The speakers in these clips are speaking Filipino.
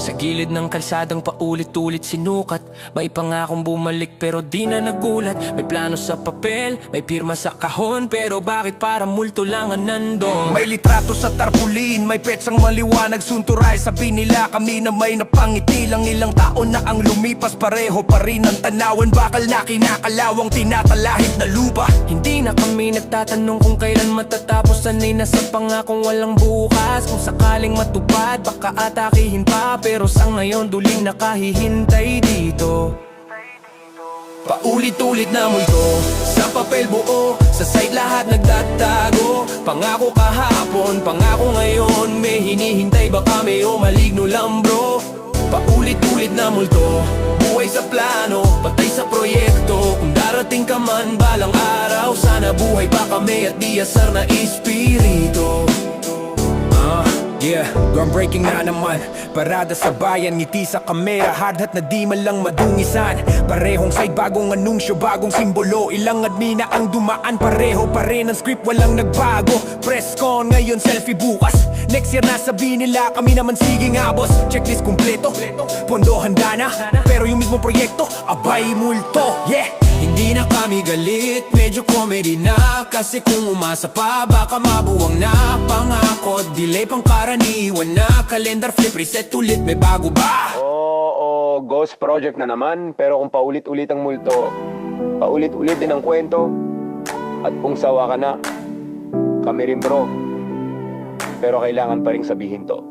Sa gilid ng kalsadang paulit-ulit sinukat. May pangakong bumalik pero di na nagulat. May plano sa papel, may pirma sa kahon, pero bakit para multo lang ang nandun? May litrato sa tarpaulin, may petsang maliwanag, sunturay. Sabi nila kami na may napangiti lang. Ilang taon na ang lumipas, pareho pa rin ang tanawan. Bakal na kinakalawang tinatalahit na lupa. Hindi na kami nagtatanong kung kailan matatapos. Sanay na sa pangakong walang bukas. Kung sakaling matupad, baka atakihin pa. Pero sa ngayon duling nakahihintay dito. Paulit-ulit na multo, sa papel buo, sa site lahat nagtatago. Pangako kahapon, pangako ngayon, may hinihintay baka may o maligno lang bro. Paulit-ulit na multo, buhay sa plano, patay sa proyekto. Kung darating ka man balang araw, sana buhay pa kami at di asar na espiritu. Yeah, groundbreaking na naman. Parada sa bayan, ngiti sa kamera, hardhat na di man lang madungisan. Parehong side, bagong anunsyo, bagong simbolo. Ilang admina ang dumaan, pareho pa rin ang script, walang nagbago. Press con, ngayon selfie bukas. Next year na sabi nila, kami naman sige nga boss. Checklist kumpleto, pondo handa na. Pero yung mismo proyekto, abay multo. Yeah! Hindi na kami galit, medyo comedy na. Kasi kung umasa pa, baka mabuwang na. Pangako, delay pang karaniwan na. Calendar flip, reset ulit, may bago ba? Oo, ghost project na naman. Pero kung paulit-ulit ang multo, paulit-ulit din ang kwento. At kung sawa ka na, kami rin bro. Pero kailangan pa rin sabihin to.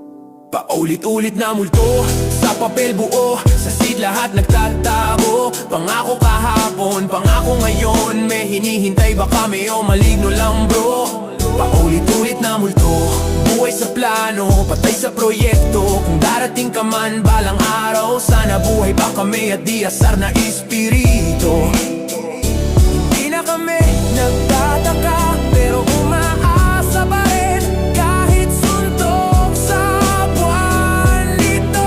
Paulit-ulit na multo, sa papel buo, sa seed lahat nagtatago. Pangako kahapon, pangako ngayon, may hinihintay baka may o maligno lang bro. Paulit-ulit na multo, buhay sa plano, patay sa proyekto. Kung darating ka man balang araw, sana buhay pa kami at di asar na espiritu. Hindi na kami nagtataka, pero umaasa pa rin kahit suntok sa buwan nito.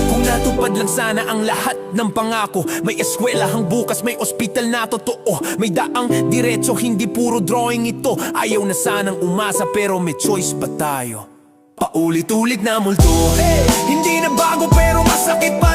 Kung natupad lang sana ang lahat ng pangako, may eskwelahang bukas, may ospital na totoo. May daang diretso, hindi puro drawing ito. Ayaw na sanang umasa pero may choice pa tayo. Paulit-ulit na multo, hindi na bago pero masakit pa